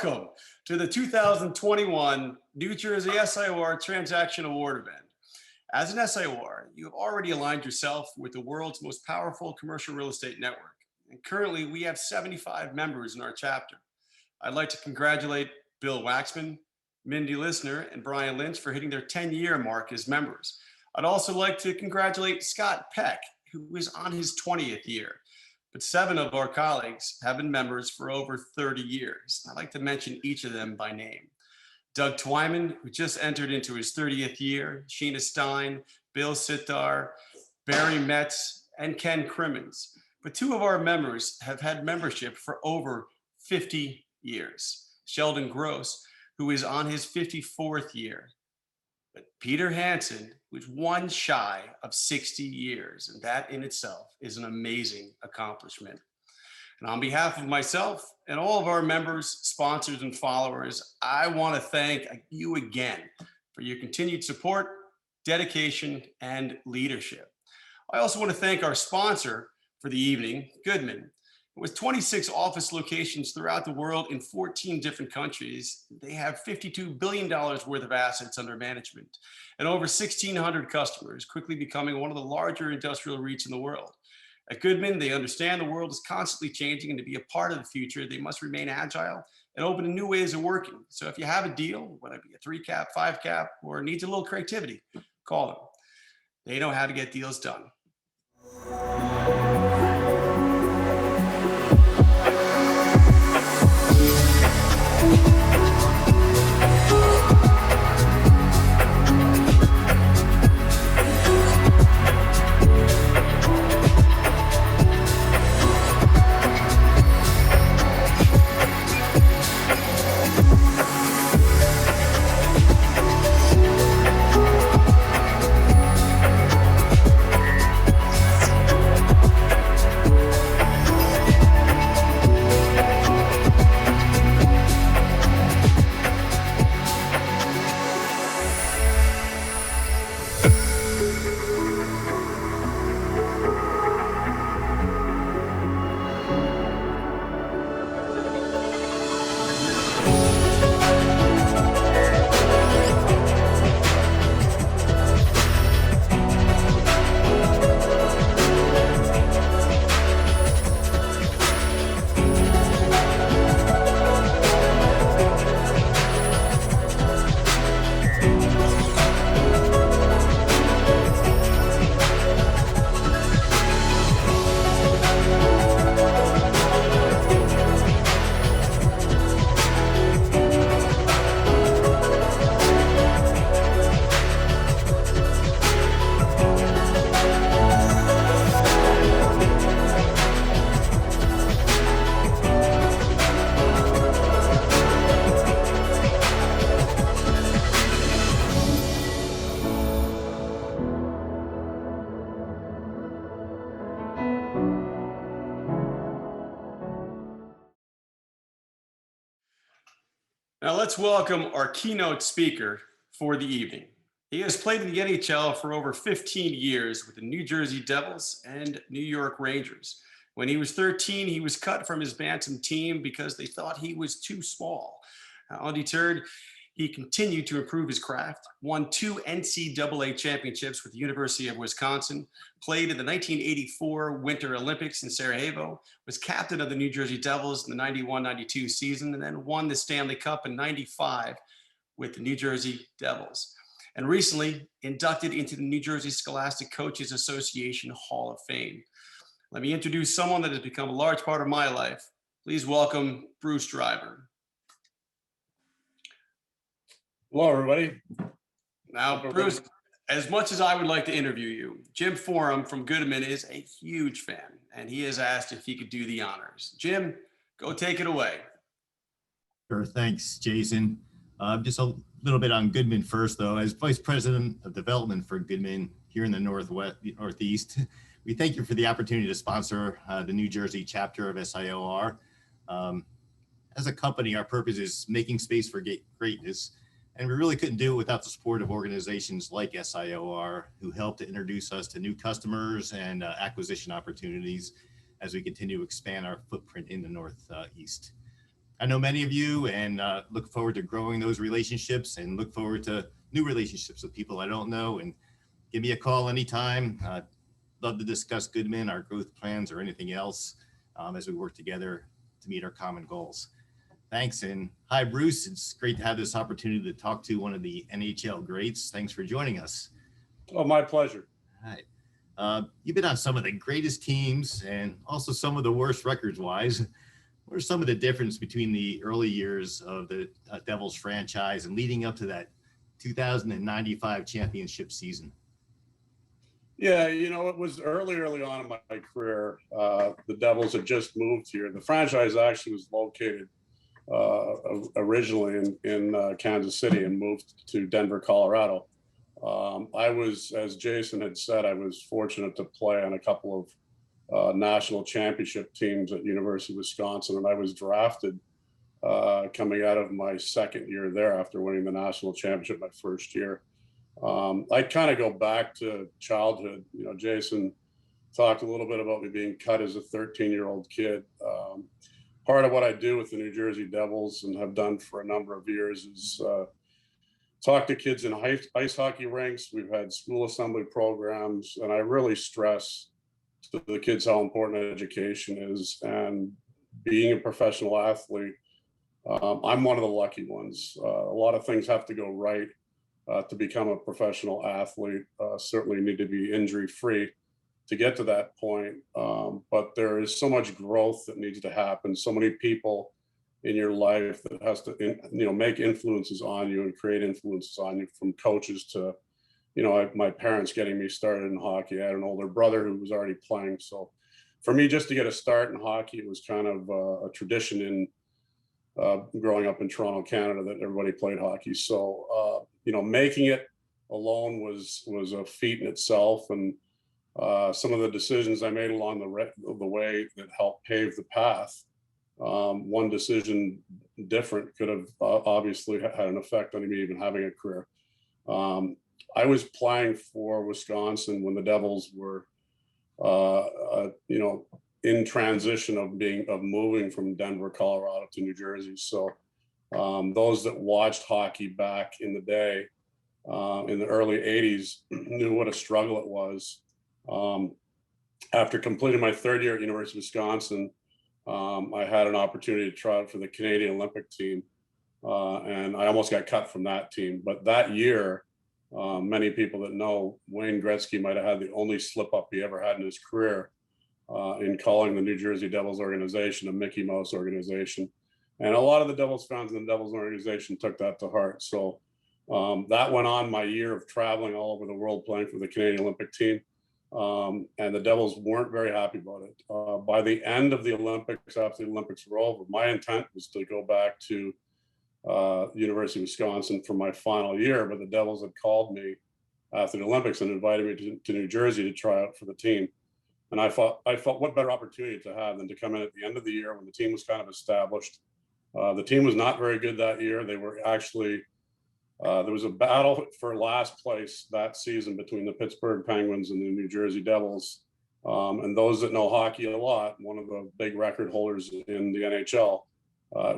welcome to the 2021 New Jersey SIOR Transaction Award event. As an SIOR, you have already aligned yourself with the world's most powerful commercial real estate network. And currently, we have 75 members in our chapter. I'd like to congratulate Bill Waxman, Mindy Listener, and Brian Lynch for hitting their 10-year mark as members. I'd also like to congratulate Scott Peck, who is on his 20th year. But 7 of our colleagues have been members for over 30 years. I'd like to mention each of them by name. Doug Twyman, who just entered into his 30th year, Sheena Stein, Bill Sitar, Barry Metz, and Ken Crimmins. But 2 of our members have had membership for over 50 years. Sheldon Gross, who is on his 54th year. But Peter Hansen was 1 shy of 60 years, and that in itself is an amazing accomplishment. And on behalf of myself and all of our members, sponsors, and followers, I want to thank you again for your continued support, dedication, and leadership. I also want to thank our sponsor for the evening, Goodman. With 26 office locations throughout the world in 14 different countries, they have $52 billion worth of assets under management and over 1,600 customers, quickly becoming one of the larger industrial REITs in the world. At Goodman, they understand the world is constantly changing, and to be a part of the future, they must remain agile and open to new ways of working. So if you have a deal, whether it be a 3-cap, 5-cap, or needs a little creativity, call them. They know how to get deals done. Now let's welcome our keynote speaker for the evening. He has played in the NHL for over 15 years with the New Jersey Devils and New York Rangers. When he was 13, he was cut from his Bantam team because they thought he was too small. Undeterred, he continued to improve his craft, won 2 NCAA championships with the University of Wisconsin, played in the 1984 Winter Olympics in Sarajevo, was captain of the New Jersey Devils in the 91-92 season, and then won the Stanley Cup in 95 with the New Jersey Devils. And recently inducted into the New Jersey Scholastic Coaches Association Hall of Fame. Let me introduce someone that has become a large part of my life. Please welcome Bruce Driver. Hello, everybody. Now, Bruce, as much as I would like to interview you, Jim Foran from Goodman is a huge fan, and he has asked if he could do the honors. Jim, go take it away. Sure, thanks, Jason. Just a little bit on Goodman first, though. As Vice President of Development for Goodman here in the Northeast, we thank you for the opportunity to sponsor the New Jersey chapter of SIOR. As a company, our purpose is making space for greatness. And we really couldn't do it without the support of organizations like SIOR, who help to introduce us to new customers and acquisition opportunities as we continue to expand our footprint in the Northeast. I know many of you, and look forward to growing those relationships and look forward to new relationships with people I don't know. And give me a call anytime. Love to discuss Goodman, our growth plans, or anything else as we work together to meet our common goals. Thanks. And hi, Bruce. It's great to have this opportunity to talk to one of the NHL greats. Thanks for joining us. Oh, my pleasure. All right. You've been on some of the greatest teams and also some of the worst records wise. What are some of the difference between the early years of the Devils franchise and leading up to that 2095 championship season? Yeah, it was early on in my career. The Devils had just moved here. The franchise actually was located originally in Kansas City and moved to Denver, Colorado. I was, as Jason had said, I was fortunate to play on a couple of national championship teams at University of Wisconsin, and I was drafted coming out of my second year there after winning the national championship my first year. I kind of go back to childhood. Jason talked a little bit about me being cut as a 13-year-old kid. Part of what I do with the New Jersey Devils and have done for a number of years is talk to kids in ice hockey rinks. We've had school assembly programs, and I really stress to the kids how important education is and being a professional athlete. I'm one of the lucky ones. A lot of things have to go right to become a professional athlete. Certainly need to be injury-free to get to that point. But there is so much growth that needs to happen. So many people in your life that has to, make influences on you and create influences on you, from coaches to, my parents getting me started in hockey. I had an older brother who was already playing. So for me, just to get a start in hockey, it was kind of a tradition in growing up in Toronto, Canada, that everybody played hockey. So, making it alone was a feat in itself. And some of the decisions I made along the way that helped pave the path. One decision different could have obviously had an effect on me even having a career. I was playing for Wisconsin when the Devils were, in transition of moving from Denver, Colorado to New Jersey. So those that watched hockey back in the day, in the early 80s, knew what a struggle it was. After completing my third year at University of Wisconsin, I had an opportunity to try out for the Canadian Olympic team, and I almost got cut from that team. But that year, many people that know, Wayne Gretzky might have had the only slip up he ever had in his career in calling the New Jersey Devils organization a Mickey Mouse organization. And a lot of the Devils fans in the Devils organization took that to heart. So that went on my year of traveling all over the world playing for the Canadian Olympic team. And the Devils weren't very happy about it. By the end of the Olympics, after the Olympics were over, my intent was to go back to University of Wisconsin for my final year, but the Devils had called me after the Olympics and invited me to New Jersey to try out for the team. And I felt what better opportunity to have than to come in at the end of the year when the team was kind of established. The team was not very good that year. They were actually, there was a battle for last place that season between the Pittsburgh Penguins and the New Jersey Devils. And those that know hockey a lot, one of the big record holders in the NHL,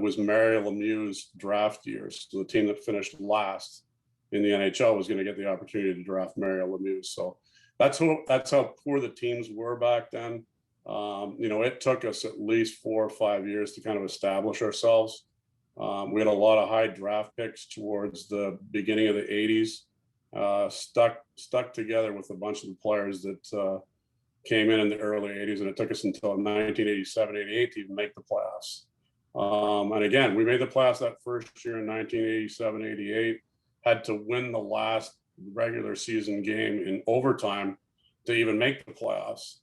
was Mario Lemieux's draft year. So the team that finished last in the NHL was going to get the opportunity to draft Mario Lemieux. So that's how poor the teams were back then. It took us at least 4 or 5 years to kind of establish ourselves. We had a lot of high draft picks towards the beginning of the 80s, stuck together with a bunch of the players that came in the early 80s, and it took us until 1987, 88 to even make the playoffs. And again, we made the playoffs that first year in 1987, 88, had to win the last regular season game in overtime to even make the playoffs.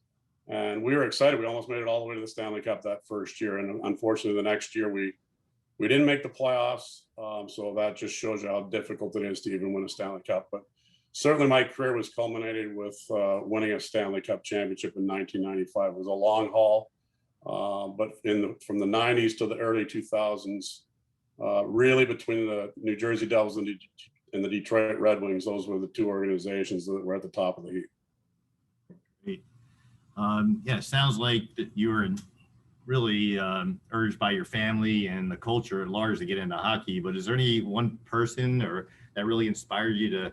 And we were excited. We almost made it all the way to the Stanley Cup that first year. And unfortunately, the next year we didn't make the playoffs. So that just shows you how difficult it is to even win a Stanley Cup. But certainly my career was culminated with winning a Stanley Cup championship in 1995. It was a long haul. But from the 90s to the early 2000s, really between the New Jersey Devils and the Detroit Red Wings, those were the two organizations that were at the top of the heap. Great. Yeah, it sounds like that you were really urged by your family and the culture at large to get into hockey, but is there any one person or that really inspired you to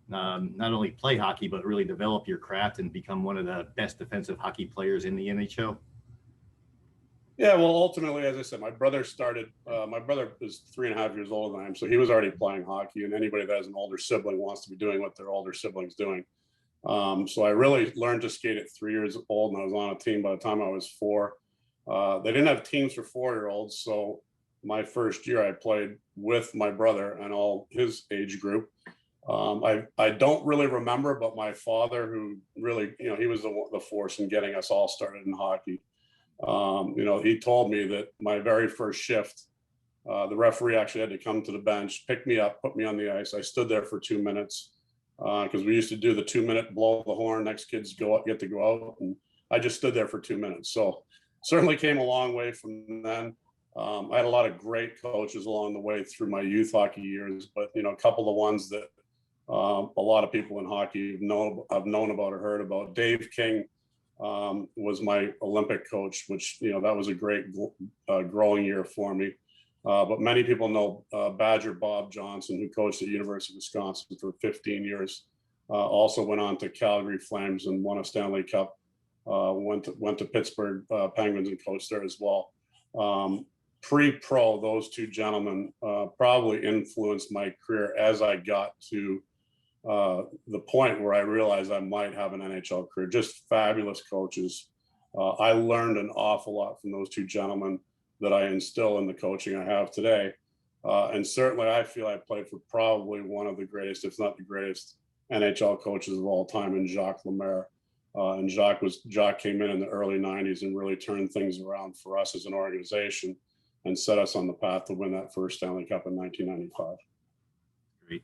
not only play hockey, but really develop your craft and become one of the best defensive hockey players in the NHL? Yeah, well, ultimately, as I said, my brother is 3.5 years older than I am. So he was already playing hockey, and anybody that has an older sibling wants to be doing what their older sibling's doing. So I really learned to skate at 3 years old, and I was on a team by the time I was 4. They didn't have teams for 4-year-olds. So my first year I played with my brother and all his age group. I don't really remember, but my father, who really, he was the force in getting us all started in hockey. He told me that my very first shift, the referee actually had to come to the bench, pick me up, put me on the ice. I stood there for 2 minutes because we used to do the 2-minute blow the horn. Next kids get to go out, and I just stood there for 2 minutes. So certainly came a long way from then. I had a lot of great coaches along the way through my youth hockey years, but a couple of ones that a lot of people in hockey have known about or heard about. Dave King was my Olympic coach, which that was a great growing year for me. But many people know Badger Bob Johnson, who coached at University of Wisconsin for 15 years. Also went on to Calgary Flames and won a Stanley Cup. Went to Pittsburgh Penguins and coached there as well. Pre-pro, those two gentlemen probably influenced my career as I got to the point where I realized I might have an NHL career. Just fabulous coaches. I learned an awful lot from those two gentlemen that I instill in the coaching I have today. And certainly I feel I played for probably one of the greatest, if not the greatest, NHL coaches of all time, in Jacques Lemaire. And Jacques came in the early 90s and really turned things around for us as an organization and set us on the path to win that first Stanley Cup in 1995. Great.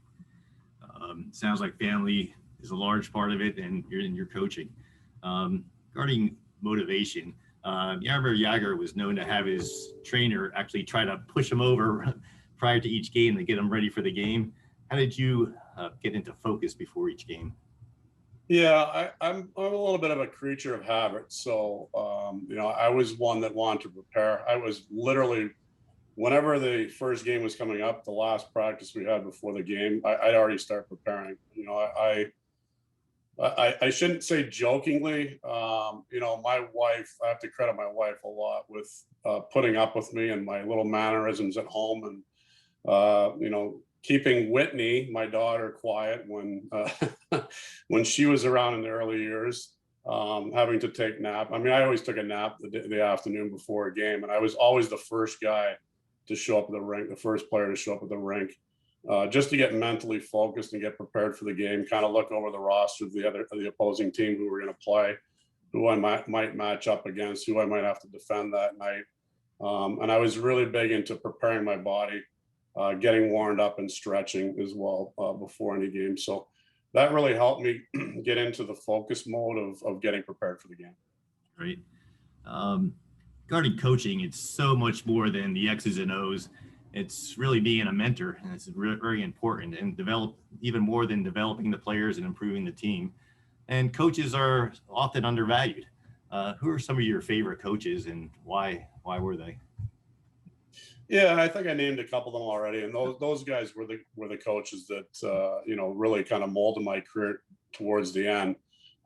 Sounds like family is a large part of it, and you're in your coaching. Regarding motivation, Jaromir Jagr was known to have his trainer actually try to push him over prior to each game to get him ready for the game. How did you get into focus before each game? Yeah, I'm a little bit of a creature of habit. So, I was one that wanted to prepare. I was literally, whenever the first game was coming up, the last practice we had before the game, I'd already start preparing. I shouldn't say jokingly, my wife, I have to credit my wife a lot with putting up with me and my little mannerisms at home, and, keeping Whitney, my daughter, quiet when she was around in the early years, having to take nap. I mean, I always took a nap the afternoon before a game, and I was always the first guy to show up at the rink, the first player to show up at the rink, just to get mentally focused and get prepared for the game, kind of look over the roster of the opposing team who we're going to play, who I might match up against, who I might have to defend that night. And I was really big into preparing my body, getting warmed up and stretching as well before any game. So that really helped me get into the focus mode of getting prepared for the game. Right. Regarding coaching, it's so much more than the X's and O's. It's really being a mentor, and it's very important, and even more than developing the players and improving the team. And coaches are often undervalued. Who are some of your favorite coaches, and why were they? Yeah, I think I named a couple of them already, and those guys were the coaches that really kind of molded my career towards the end,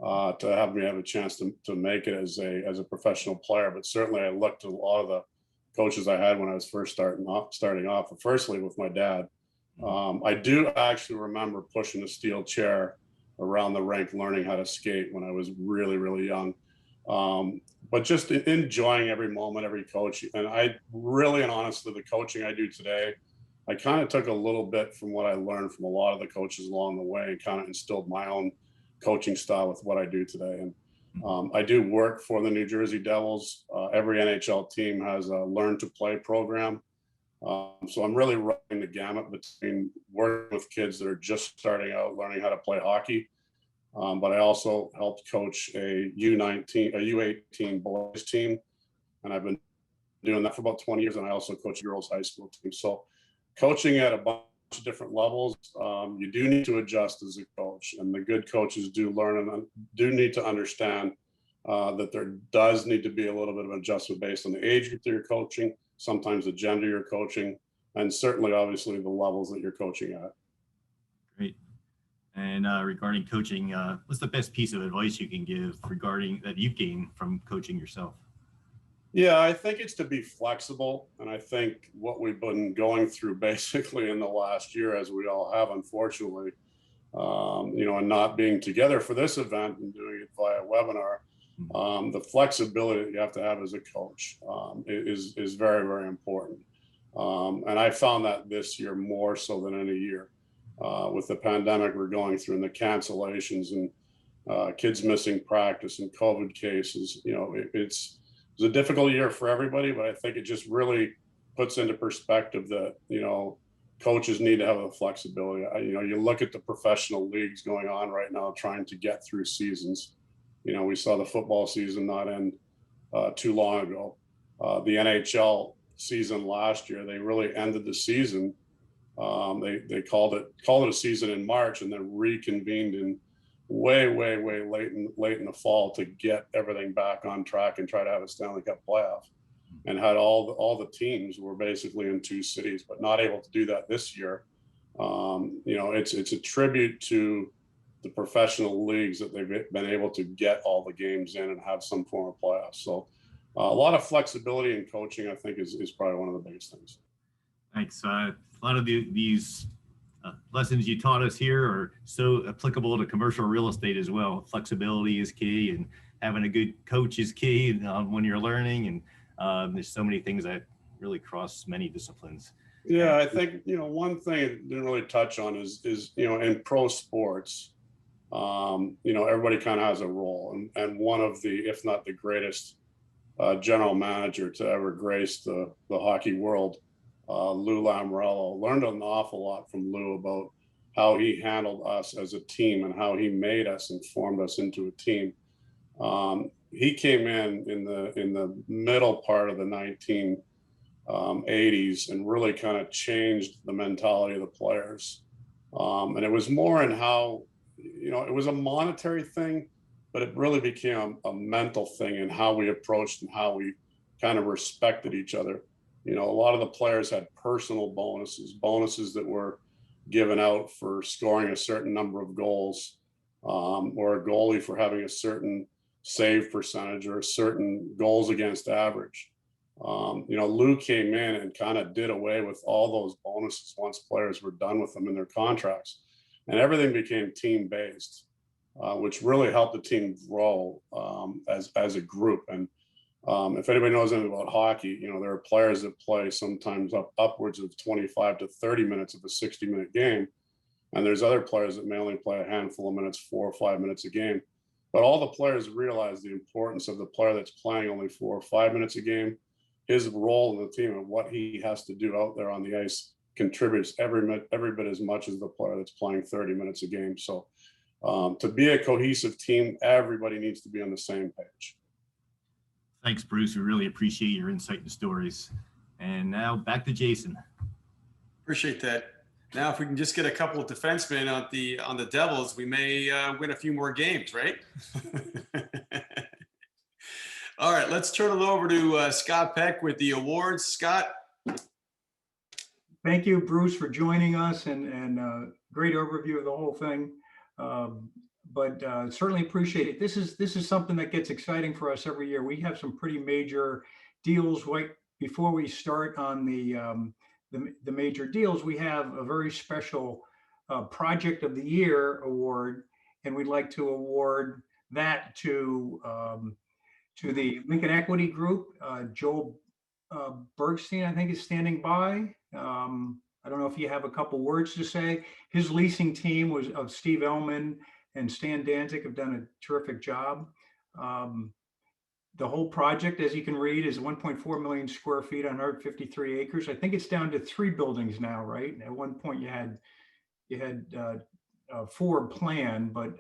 to have me have a chance to make it as a professional player. But certainly, I looked at a lot of the coaches I had when I was first starting off. Firstly, with my dad, I do actually remember pushing a steel chair around the rink, learning how to skate when I was really, really young. But just enjoying every moment, every coach. And I really, and honestly, the coaching I do today, I kind of took a little bit from what I learned from a lot of the coaches along the way and kind of instilled my own coaching style with what I do today. And I do work for the New Jersey Devils. Every NHL team has a learn to play program. So I'm really running the gamut between working with kids that are just starting out, learning how to play hockey. But I also helped coach a U18 boys team, and I've been doing that for about 20 years. And I also coach a girls high school team. So coaching at a bunch of different levels, you do need to adjust as a coach, and the good coaches do learn and do need to understand that there does need to be a little bit of an adjustment based on the age group that you're coaching, sometimes the gender you're coaching, and certainly, obviously, the levels that you're coaching at. Great. And regarding coaching, what's the best piece of advice you can give regarding that you've gained from coaching yourself? Yeah, I think it's to be flexible. And I think what we've been going through basically in the last year, as we all have, unfortunately, and not being together for this event and doing it via webinar, the flexibility that you have to have as a coach is very, very important. And I found that this year more so than any year. With the pandemic we're going through and the cancellations and kids missing practice and COVID cases, it's a difficult year for everybody, but I think it just really puts into perspective that, coaches need to have the flexibility. You look at the professional leagues going on right now, trying to get through seasons. We saw the football season not end too long ago. The NHL season last year, they really ended the season. They called it a season in March and then reconvened in way late in the fall to get everything back on track and try to have a Stanley Cup playoff, and had all the teams were basically in two cities, but not able to do that this year. It's a tribute to the professional leagues that they've been able to get all the games in and have some form of playoffs. So a lot of flexibility in coaching, I think, is probably one of the biggest things. Thanks. A lot of these lessons you taught us here are so applicable to commercial real estate as well. Flexibility is key, and having a good coach is key when you're learning. And there's so many things that really cross many disciplines. Yeah, I think, one thing I didn't really touch on is in pro sports, everybody kind of has a role. And one of the, if not the greatest general manager to ever grace the hockey world, Lou Lamoriello, learned an awful lot from Lou about how he handled us as a team and how he made us and formed us into a team. He came in the middle part of the 1980s and really kind of changed the mentality of the players. And it was more in how, it was a monetary thing, but it really became a mental thing in how we approached and how we kind of respected each other. A lot of the players had personal bonuses that were given out for scoring a certain number of goals, or a goalie for having a certain save percentage or a certain goals against average. Lou came in and kind of did away with all those bonuses once players were done with them in their contracts, and everything became team-based, which really helped the team grow as a group. And if anybody knows anything about hockey, there are players that play sometimes upwards of 25 to 30 minutes of a 60-minute game. And there's other players that may only play a handful of minutes, 4 or 5 minutes a game. But all the players realize the importance of the player that's playing only 4 or 5 minutes a game. His role in the team and what he has to do out there on the ice contributes every bit as much as the player that's playing 30 minutes a game. So to be a cohesive team, everybody needs to be on the same page. Thanks, Bruce. We really appreciate your insight and stories. And now back to Jason. Appreciate that. Now, if we can just get a couple of defensemen on the Devils, we may win a few more games, right? All right, let's turn it over to Scott Peck with the awards. Scott. Thank you, Bruce, for joining us, and great overview of the whole thing. But certainly appreciate it. This is something that gets exciting for us every year. We have some pretty major deals right before we start on the major deals. We have a very special Project of the Year award, and we'd like to award that to the Lincoln Equity Group. Joel Bergstein, I think, is standing by. I don't know if you have a couple words to say. His leasing team was of Steve Ellman and Stan Danzig have done a terrific job. The whole project, as you can read, is 1.4 million square feet on 153 acres. I think it's down to 3 buildings now, right? At one point you had 4 planned, but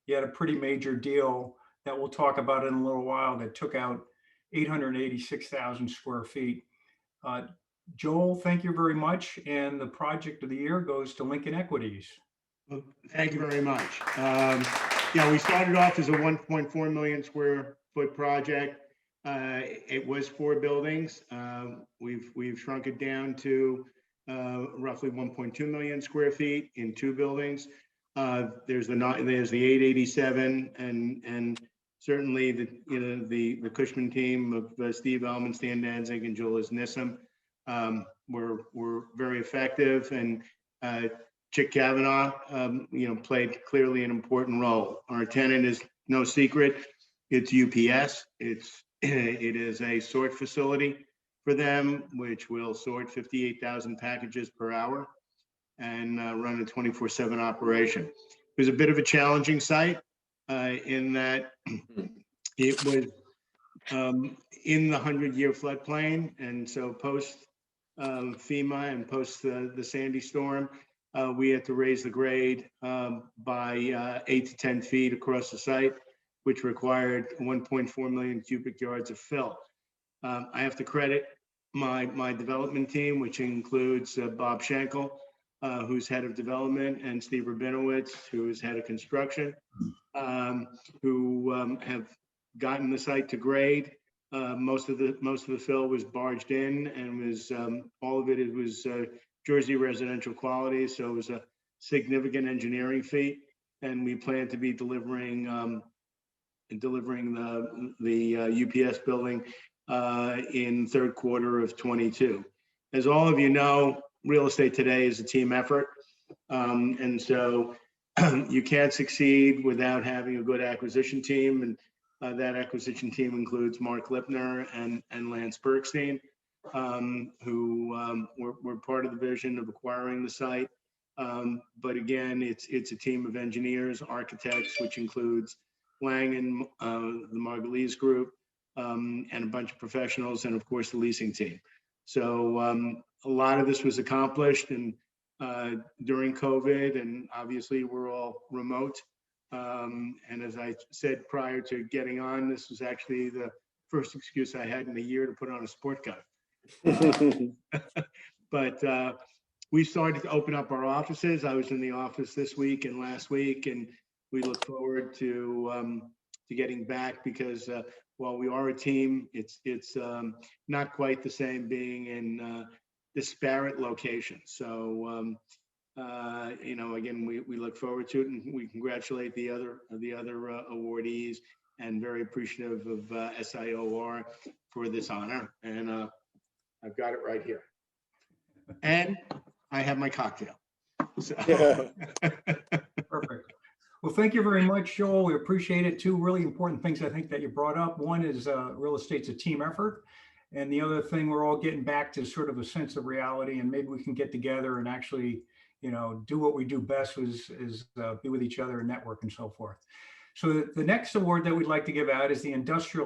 you had a pretty major deal that we'll talk about in a little while that took out 886,000 square feet. Joel, thank you very much. And the Project of the Year goes to Lincoln Equities. Well, thank you very much. Yeah, we started off as a 1.4 million square foot project. It was 4 buildings. We've shrunk it down to roughly 1.2 million square feet in 2 buildings. There's the 887 and certainly the Cushman team of Steve Ellman, Stan Danzig, and Julius Nissim were very effective, and Chick Kavanaugh played clearly an important role. Our tenant is no secret. It's UPS. It is a sort facility for them, which will sort 58,000 packages per hour and run a 24/7 operation. It was a bit of a challenging site in that it was in the 100-year floodplain. And so post FEMA and post the Sandy storm, we had to raise the grade by 8 to 10 feet across the site, which required 1.4 million cubic yards of fill. I have to credit my development team, which includes Bob Schenkel, who's head of development, and Steve Rabinowitz, who is head of construction, who have gotten the site to grade. Most of the fill was barged in, and was all of it was Jersey residential quality, so it was a significant engineering feat, and we plan to be delivering the UPS building in third quarter of 22. As all of you know, real estate today is a team effort, and so you can't succeed without having a good acquisition team, and that acquisition team includes Mark Lipner and Lance Bergstein, who were part of the vision of acquiring the site. But again, it's a team of engineers, architects, which includes Lang and the Margulies group, and a bunch of professionals, and of course the leasing team. So a lot of this was accomplished and during COVID, and obviously we're all remote. And as I said prior to getting on, this was actually the first excuse I had in a year to put on a sport coat. But we started to open up our offices. I was in the office this week and last week, and we look forward to getting back, because while we are a team, it's not quite the same being in disparate locations. So again, we look forward to it, and we congratulate the other awardees, and very appreciative of SIOR for this honor. And I've got it right here, and I have my cocktail. So. Perfect. Well, thank you very much, Joel. We appreciate it. 2 really important things I think that you brought up. One is real estate's a team effort. And the other thing, we're all getting back to sort of a sense of reality, and maybe we can get together and actually, do what we do best, is be with each other and network and so forth. So the next award that we'd like to give out is the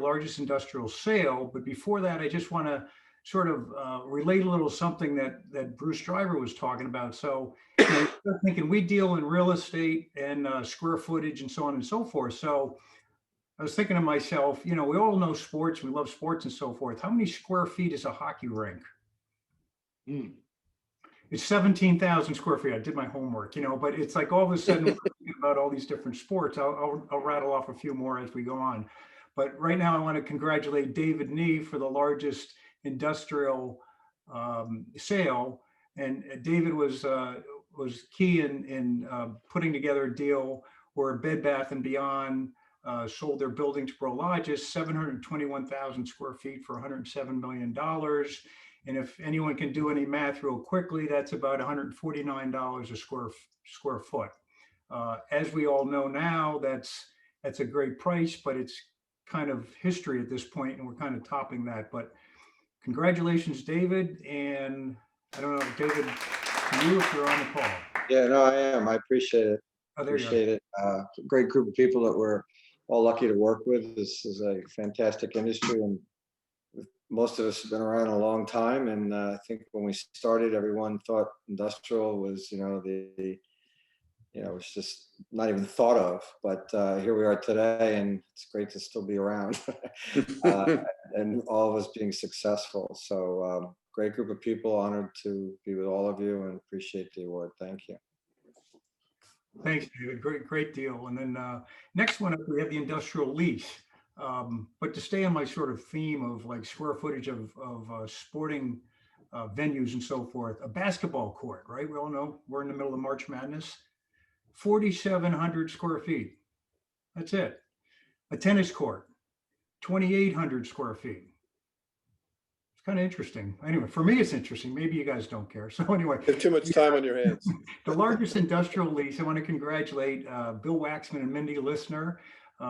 largest industrial sale. But before that, I just want to sort of relate a little something that Bruce Driver was talking about. So you're thinking we deal in real estate and square footage and so on and so forth. So I was thinking to myself, we all know sports, we love sports and so forth. How many square feet is a hockey rink? It's 17,000 square feet. I did my homework, but it's like all of a sudden we're thinking about all these different sports. I'll rattle off a few more as we go on. But right now I want to congratulate David Nee for the largest industrial sale. And David was key in putting together a deal where Bed Bath & Beyond sold their building to Prologis, 721,000 square feet for $107 million. And if anyone can do any math real quickly, that's about $149 a square foot. As we all know now, that's a great price, but it's kind of history at this point, and we're kind of topping that. But congratulations, David. And I don't know, David, if you're on the call. Yeah, no, I am. I appreciate it. Oh, there you Appreciate it. Great group of people that we're all lucky to work with. This is a fantastic industry, and most of us have been around a long time. And I think when we started, everyone thought industrial was, it's just not even thought of. But here we are today, and it's great to still be around and all of us being successful. So great group of people, honored to be with all of you, and appreciate the award. Thank you. Thanks, David. Great deal. And then next one up, we have the industrial lease. But to stay on my sort of theme of like square footage of sporting venues and so forth, a basketball court, right? We all know we're in the middle of March Madness. 4,700 square feet. That's it. A tennis court, 2,800 square feet. It's kind of interesting. Anyway, for me, it's interesting. Maybe you guys don't care. So anyway, You have too much time on your hands. the largest industrial lease. I want to congratulate Bill Waxman and Mindy Listener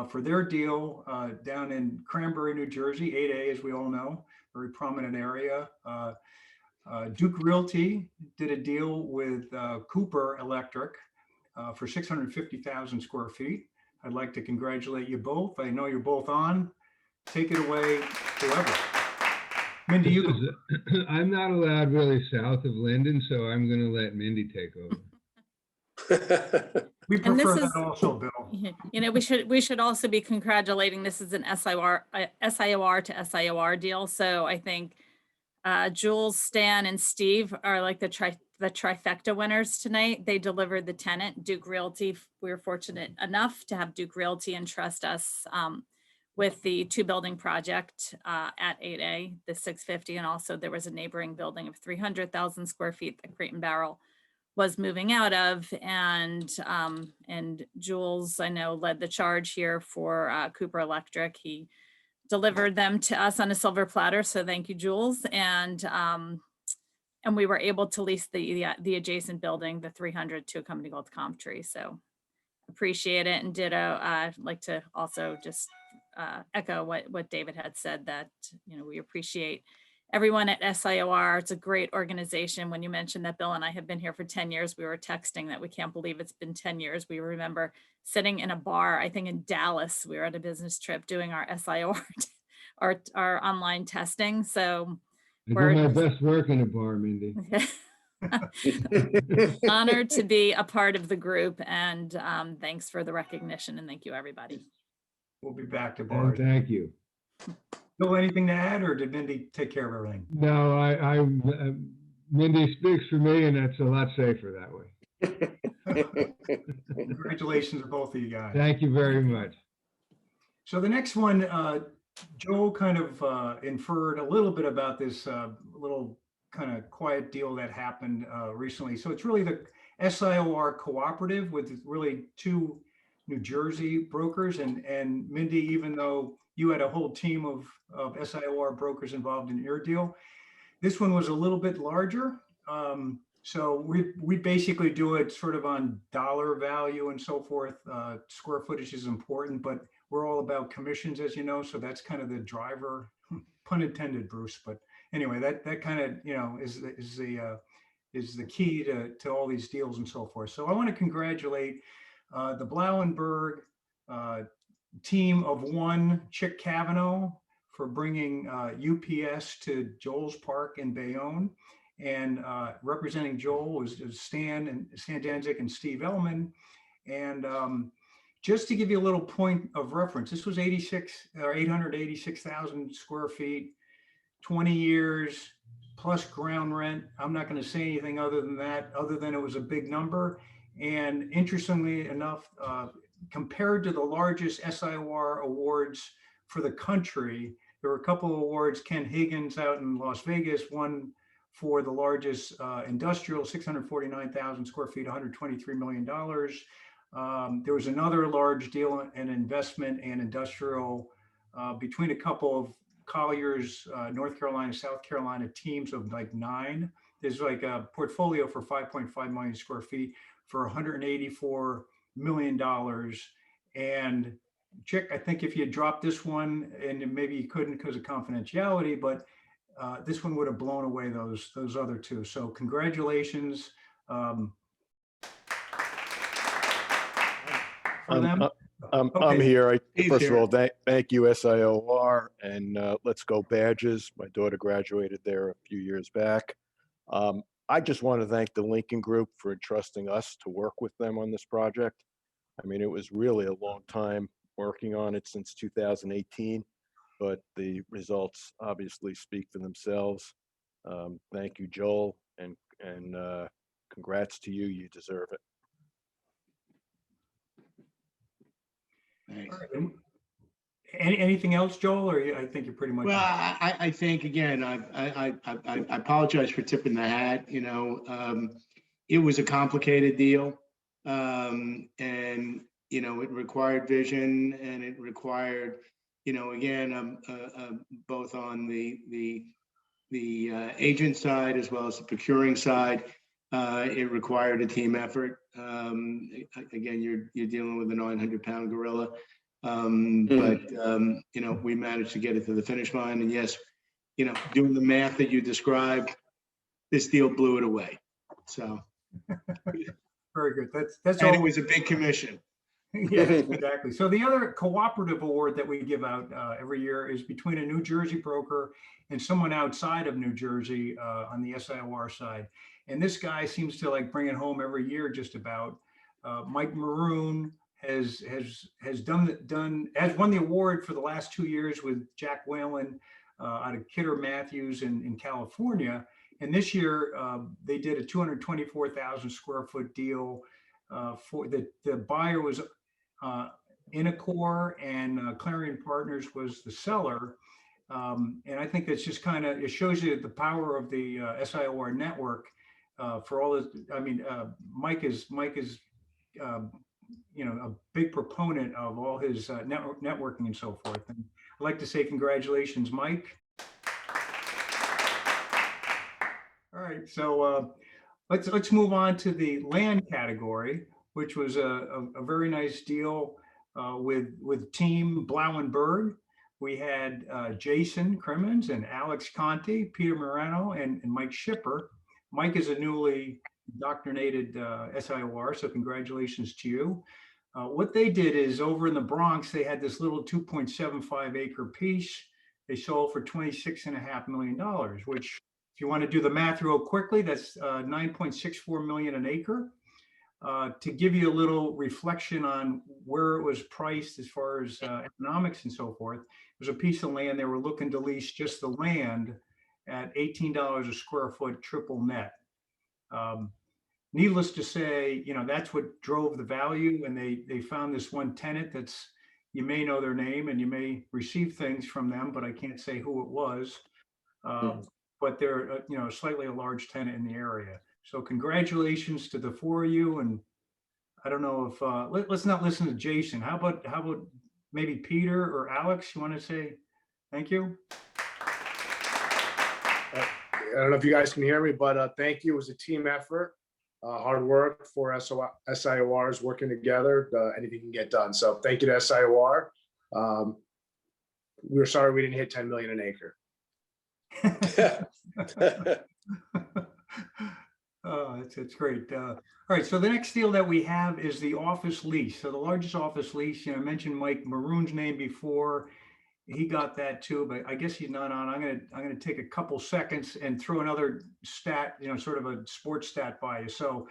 for their deal down in Cranberry, New Jersey, 8A, as we all know, very prominent area. Duke Realty did a deal with Cooper Electric for 650,000 square feet. I'd like to congratulate you both. I know you're both on. Take it away, whoever. Mindy, you go. I'm not allowed really south of Linden, so I'm going to let Mindy take over. We And this prefer is- that also, Bill. You know, we should also be congratulating, this is an SIOR to SIOR deal. So I think Jules, Stan, and Steve are like the trifecta winners tonight. They delivered the tenant, Duke Realty. We were fortunate enough to have Duke Realty entrust us with the 2-building project at 8A, the 650, and also there was a neighboring building of 300,000 square feet that Crate and Barrel was moving out of, and Jules, I know, led the charge here for Cooper Electric. He delivered them to us on a silver platter, so thank you, Jules. And we were able to lease the adjacent building, the 300, to a company called Comtree. So appreciate it, and ditto. I'd like to also just echo what David had said, that we appreciate everyone at SIOR. It's a great organization. When you mentioned that Bill and I have been here for 10 years, we were texting that we can't believe it's been 10 years. We remember sitting in a bar, I think in Dallas, we were at a business trip doing our SIOR, our online testing. So I do my best work in a bar, Mindy. honored to be a part of the group, and thanks for the recognition, and thank you, everybody. We'll be back to And bars. thank you. Bill, anything to add, or did Mindy take care of everything? No, Mindy speaks for me, and that's a lot safer that way. Congratulations to both of you guys. Thank you very much. So the next one, Joe kind of inferred a little bit about this little kind of quiet deal that happened recently. So it's really the SIOR cooperative with really 2 New Jersey brokers. And Mindy, even though you had a whole team of SIOR brokers involved in your deal, this one was a little bit larger. So we basically do it sort of on dollar value and so forth. Square footage is important, but we're all about commissions, as you know. So that's kind of the driver, pun intended, Bruce. But anyway, that kind of is the key to all these deals and so forth. So I want to congratulate the Blau and Berg team of 1, Chick Cavanaugh, for bringing UPS to Joel's Park in Bayonne. And representing Joel was Stan Danzig and Steve Ellman. And just to give you a little point of reference, this was 886,000 square feet, 20 years plus ground rent. I'm not going to say anything other than that, other than it was a big number. And interestingly enough, compared to the largest SIOR awards for the country, there were a couple of awards. Ken Higgins out in Las Vegas won for the largest industrial, 649,000 square feet, $123 million. There was another large deal, an investment and industrial between a couple of Colliers, North Carolina, South Carolina teams of like 9. There's like a portfolio for 5.5 million square feet for $184 million. And Chick, I think if you dropped this one, and maybe you couldn't because of confidentiality, but this one would have blown away those other 2. So congratulations for them. I'm Okay. here. He's First of here. all, thank you, SIOR, and let's go Badgers. My daughter graduated there a few years back. I just want to thank the Lincoln Group for entrusting us to work with them on this project. I mean, it was really a long time working on it, since 2018, but the results obviously speak for themselves. Thank you, Joel, and congrats to you. You deserve it. Thanks. All right. Anything else, Joel, or I think you're pretty much. Well, I think, again, I apologize for tipping the hat, it was a complicated deal. And, it required vision, and it required, again, both on the agent side as well as the procuring side, it required a team effort. Again, you're dealing with a 900-pound gorilla. But we managed to get it to the finish line. And yes, doing the math that you described, this deal blew it away. So Very good. That's and all. it was a big commission. Yeah, exactly. So the other cooperative award that we give out every year is between a New Jersey broker and someone outside of New Jersey on the SIOR side. And this guy seems to like bring it home every year, just about. Mike Maroon has won the award for the last 2 years with Jack Whalen out of Kidder Matthews in California. And this year they did a 224,000 square foot deal for the buyer was Inacor, and Clarion Partners was the seller. And I think that's just it shows you the power of the SIOR network for all this. I mean, Mike is a big proponent of all his networking and so forth. And I'd like to say congratulations, Mike. All right, so let's move on to the land category, which was a very nice deal with team Blau and Berg. We had Jason Crimmins and Alex Conti, Peter Moreno, and Mike Shipper. Mike is a newly indoctrinated SIOR, so congratulations to you. What they did is over in the Bronx, they had this little 2.75 acre piece. They sold for $26.5 million, which, if you want to do the math real quickly, that's 9.64 million an acre. To give you a little reflection on where it was priced as far as economics and so forth, it was a piece of land they were looking to lease just the land at $18 a square foot triple net. Needless to say, that's what drove the value, and they found this one tenant that's, you may know their name and you may receive things from them, but I can't say who it was. But they're slightly a large tenant in the area. So congratulations to the four of you. And I don't know if let's not listen to Jason. How about maybe Peter or Alex? You want to say thank you? I don't know if you guys can hear me, but thank you. It was a team effort, hard work for SIORs working together. Anything can get done. So thank you to SIOR. We're sorry we didn't hit 10 million an acre. Oh, that's great. All right, so the next deal that we have is the office lease. So the largest office lease, I mentioned Mike Maroon's name before. He got that too, but I guess he's not on. I'm gonna take a couple seconds and throw another stat, sort of a sports stat by you. So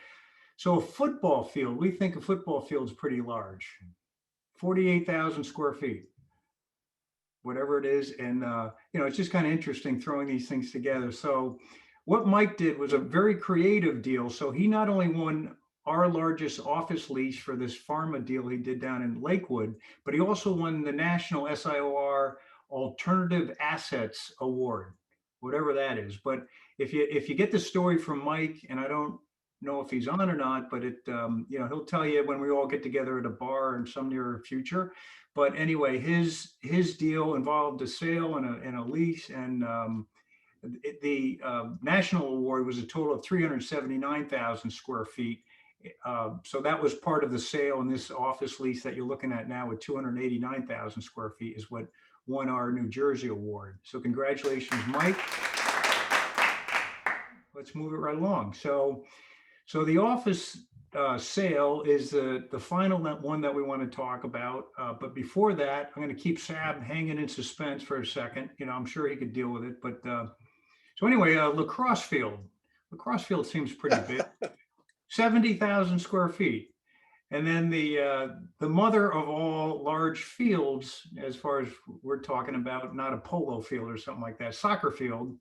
a football field, we think a football field is pretty large, 48,000 square feet, whatever it is. And it's just kind of interesting throwing these things together. So what Mike did was a very creative deal. So he not only won our largest office lease for this pharma deal he did down in Lakewood, but he also won the National SIOR Alternative Assets Award, whatever that is. But if you get the story from Mike, and I don't know if he's on or not, but he'll tell you when we all get together at a bar in some near future. But anyway, his deal involved a sale and a lease, and the national award was a total of 379,000 square feet. So that was part of the sale, and this office lease that you're looking at now with 289,000 square feet is what won our New Jersey award. So congratulations, Mike. Let's move it right along. So the office sale is the final one that we want to talk about. But before that, I'm going to keep Sab hanging in suspense for a second. I'm sure he could deal with it. But so anyway, lacrosse field. Lacrosse field seems pretty big. 70,000 square feet. And then the mother of all large fields, as far as we're talking about, not a polo field or something like that, soccer field,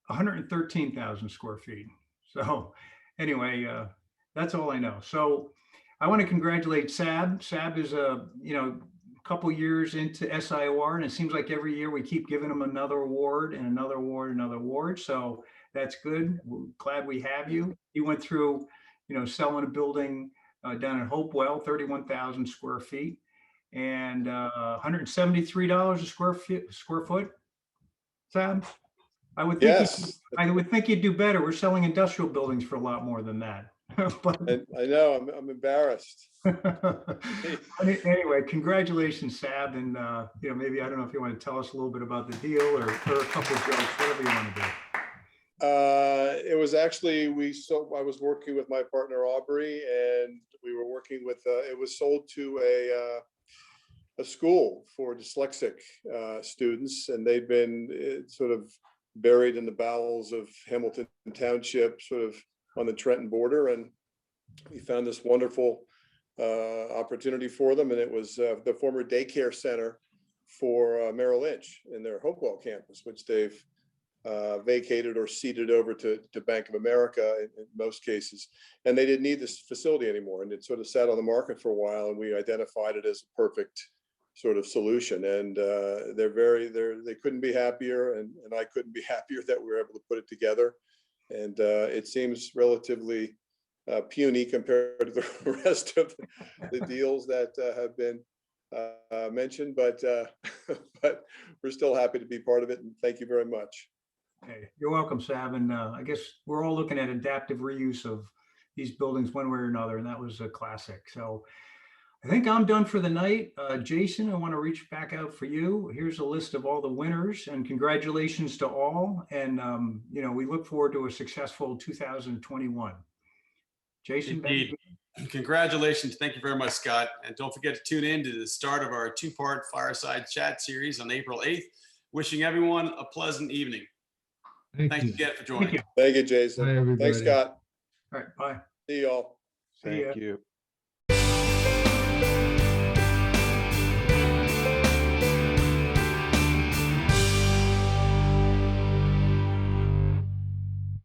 113,000 square feet. So anyway, that's all I know. So I want to congratulate Sab. Sab is a couple years into SIOR, and it seems like every year we keep giving him another award and another award, and another award. So that's good. We're glad we have you. He went through, selling a building down in Hopewell, 31,000 square feet, and $173 a square foot. Sab, I would think Yes, I would think you'd do better. We're selling industrial buildings for a lot more than that. But I know, I'm embarrassed. anyway, congratulations, Sab, and maybe I don't know if you want to tell us a little bit about the deal or a couple of jokes, whatever you want to do. It was actually, I was working with my partner Aubrey, and we were working with, it was sold to a school for dyslexic students, and they'd been sort of buried in the bowels of Hamilton Township, sort of on the Trenton border, and we found this wonderful opportunity for them, and it was the former daycare center for Merrill Lynch in their Hopewell campus, which they've vacated or ceded over to Bank of America in most cases, and they didn't need this facility anymore, and it sort of sat on the market for a while, and we identified it as a perfect sort of solution, and they couldn't be happier, and I couldn't be happier that we were able to put it together, and it seems relatively puny compared to the rest of the deals that have been mentioned, but we're still happy to be part of it, and thank you very much. Okay, you're welcome, Sab. And I guess we're all looking at adaptive reuse of these buildings one way or another, and that was a classic. So I think I'm done for the night. Jason, I want to reach back out for you. Here's a list of all the winners, and congratulations to all. And we look forward to a successful 2021. Jason, Indeed. Congratulations. Thank you very much, Scott. And don't forget to tune in to the start of our two-part fireside chat series on April 8th. Wishing everyone a pleasant evening. Thanks again for joining. Thank you, Jason. Bye, everybody. Thanks, Scott. All right, bye. See you all. See ya. Thank you.